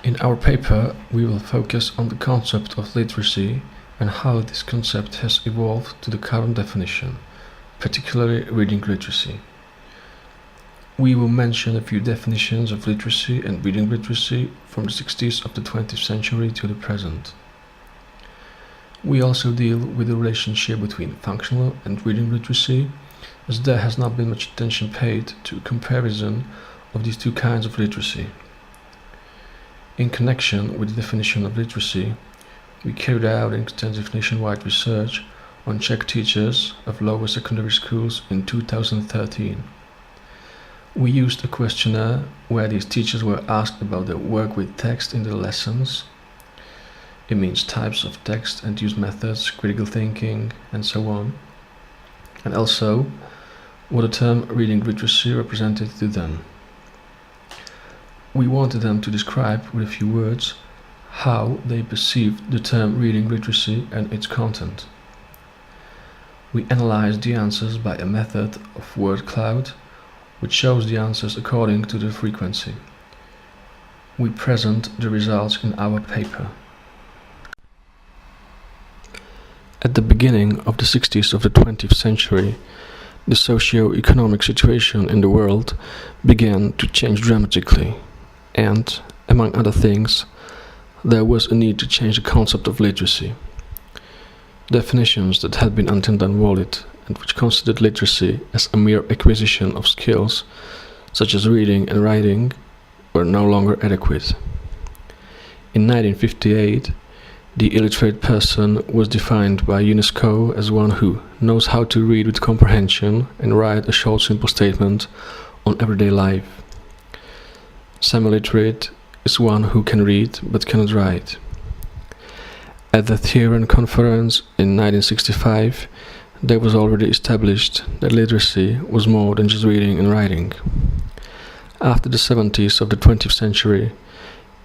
In our paper, we will focus on the concept of literacy and how this concept has evolved to the current definition, particularly reading literacy. We will mention a few definitions of literacy and reading literacy from the 60s of the 20th century to the present. We also deal with the relationship between functional and reading literacy, as there has not been much attention paid to a comparison of these two kinds of literacy. In connection with the definition of literacy, we carried out extensive nationwide research on Czech teachers of lower secondary schools in 2013. We used a questionnaire where these teachers were asked about their work with text in their lessons. It means types of text and use methods, critical thinking, and so on. And also, what the term reading literacy represented to them. We wanted them to describe, with a few words, how they perceived the term reading literacy and its content. We analyzed the answers by a method of word cloud, which shows the answers according to the frequency. We present the results in our paper. At the beginning of the 60s of the 20th century, the socio-economic situation in the world began to change dramatically, and, among other things, there was a need to change the concept of literacy. Definitions that had been until then valid and which considered literacy as a mere acquisition of skills, such as reading and writing, were no longer adequate. In 1958, the illiterate person was defined by UNESCO as one who knows how to read with comprehension and write a short, simple statement on everyday life. Semi-literate is one who can read but cannot write. At the Tehran Conference in 1965, there was already established that literacy was more than just reading and writing. After the 70s of the 20th century,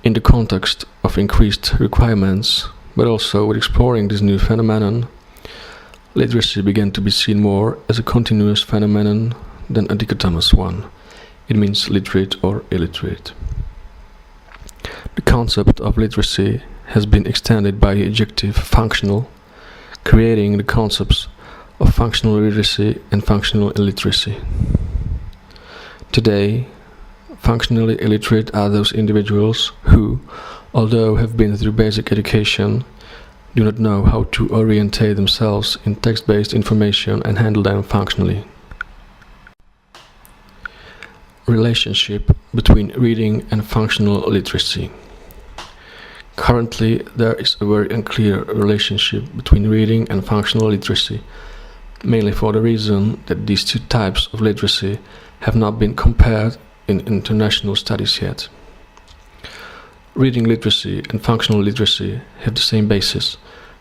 in the context of increased requirements, but also with exploring this new phenomenon, literacy began to be seen more as a continuous phenomenon than a dichotomous one. It means literate or illiterate. The concept of literacy has been extended by the adjective functional, creating the concepts of functional literacy and functional illiteracy. Today, functionally illiterate are those individuals who, although have been through basic education, do not know how to orientate themselves in text-based information and handle them functionally. Relationship between reading and functional literacy. Currently, there is a very unclear relationship between reading and functional literacy, mainly for the reason that these two types of literacy have not been compared in international studies yet. Reading literacy and functional literacy have the same basis,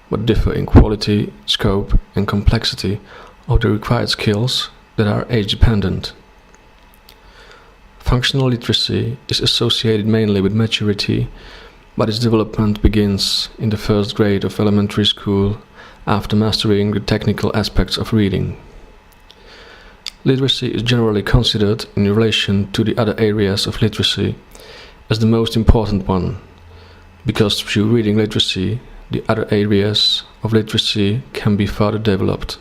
but differ in quality, scope, and complexity of the required skills that are age-dependent. Functional literacy is associated mainly with maturity, but its development begins in the first grade of elementary school after mastering the technical aspects of reading. Literacy is generally considered in relation to the other areas of literacy as the most important one, because through reading literacy, the other areas of literacy can be further developed.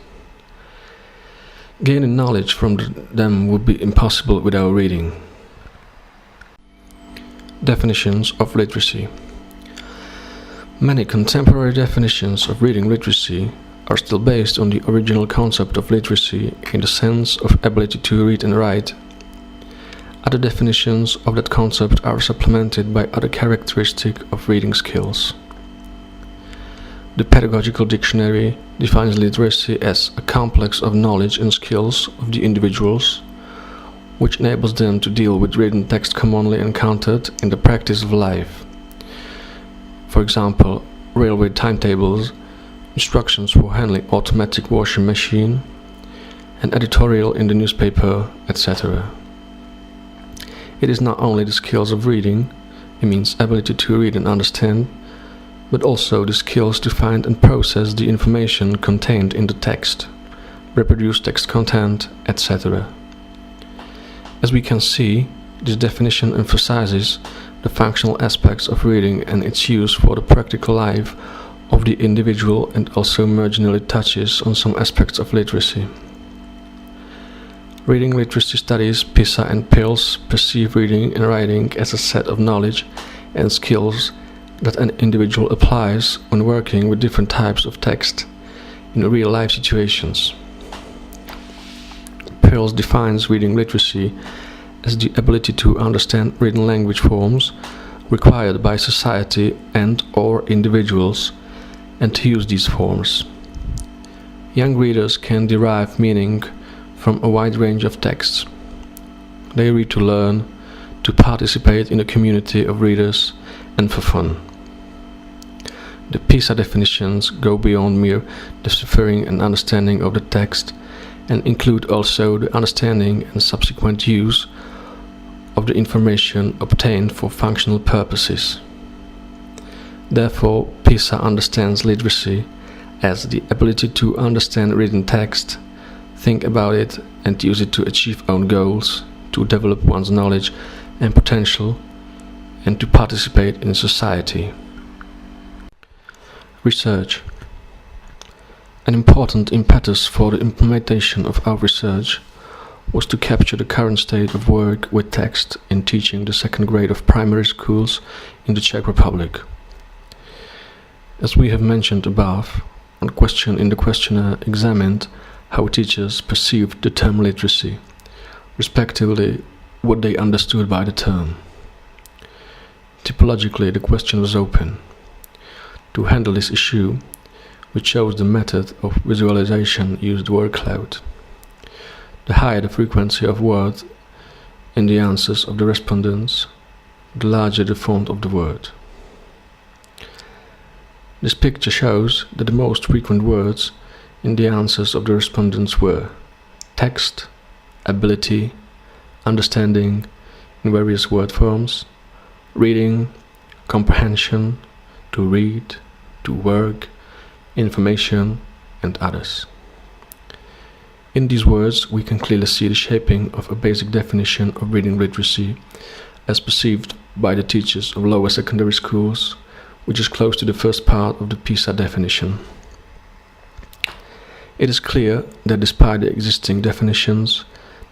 Gaining knowledge from them would be impossible without reading. Definitions of literacy. Many contemporary definitions of reading literacy are still based on the original concept of literacy in the sense of ability to read and write. Other definitions of that concept are supplemented by other characteristics of reading skills. The Pedagogical Dictionary defines literacy as a complex of knowledge and skills of the individuals, which enables them to deal with written text commonly encountered in the practice of life. For example, railway timetables, instructions for handling automatic washing machine, an editorial in the newspaper, etc. It is not only the skills of reading, it means ability to read and understand, but also the skills to find and process the information contained in the text, reproduce text content, etc. As we can see, This definition emphasizes the functional aspects of reading and its use for the practical life of the individual, and also marginally touches on some aspects of literacy. Reading literacy studies, PISA and PILS, perceive reading and writing as a set of knowledge and skills that an individual applies when working with different types of text in real-life situations. PILS defines reading literacy as the ability to understand written language forms required by society and/or individuals, and to use these forms. Young readers can derive meaning from a wide range of texts. They read to learn, to participate in a community of readers, and for fun. The PISA definitions go beyond mere deciphering and understanding of the text, and include also the understanding and subsequent use of the information obtained for functional purposes. Therefore, PISA understands literacy as the ability to understand written text, think about it, and use it to achieve own goals, to develop one's knowledge and potential, and to participate in society. Research. An important impetus for the implementation of our research was to capture the current state of work with text in teaching the second grade of primary schools in the Czech Republic. As we have mentioned above, a question in the questionnaire examined how teachers perceived the term literacy, respectively what they understood by the term. Typologically, the question was open. To handle this issue, we chose the method of visualization used word cloud. The higher the frequency of word in the answers of the respondents, the larger the font of the word. This picture shows that the most frequent words in the answers of the respondents were text, ability, understanding in various word forms, reading, comprehension, to read, to work, information, and others. In these words, we can clearly see the shaping of a basic definition of reading literacy as perceived by the teachers of lower secondary schools, which is close to the first part of the PISA definition. It is clear that despite the existing definitions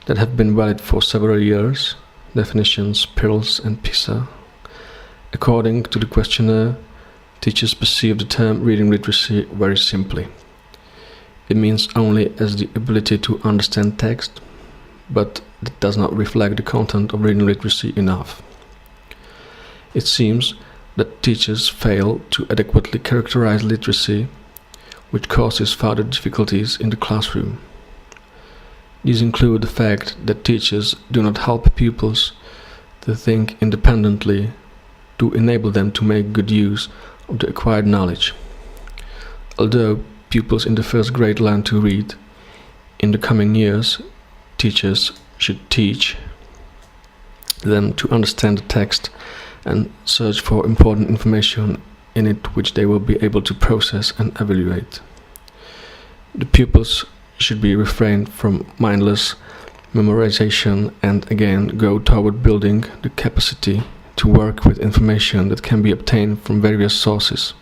that have been valid for several years, definitions PILS and PISA, according to the questionnaire, teachers perceive the term reading literacy very simply. It means only as the ability to understand text, but that does not reflect the content of reading literacy enough. It seems that teachers fail to adequately characterize literacy, which causes further difficulties in the classroom. These include the fact that teachers do not help pupils to think independently, to enable them to make good use of the acquired knowledge. Although pupils in the first grade learn to read, in the coming years, teachers should teach them to understand the text and search for important information in it which they will be able to process and evaluate. The pupils should be refrained from mindless memorization and again go toward building the capacity to work with information that can be obtained from various sources,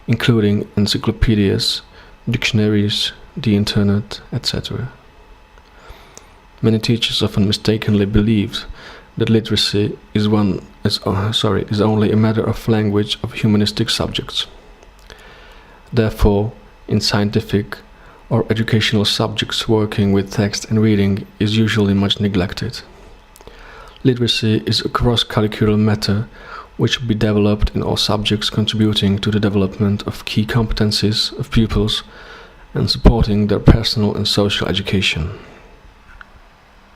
including encyclopedias, dictionaries, the internet, etc. Many teachers often mistakenly believe that literacy is only a matter of language of humanistic subjects. Therefore, in scientific or educational subjects, working with text and reading is usually much neglected. Literacy is a cross-curricular matter which should be developed in all subjects, contributing to the development of key competencies of pupils and supporting their personal and social education.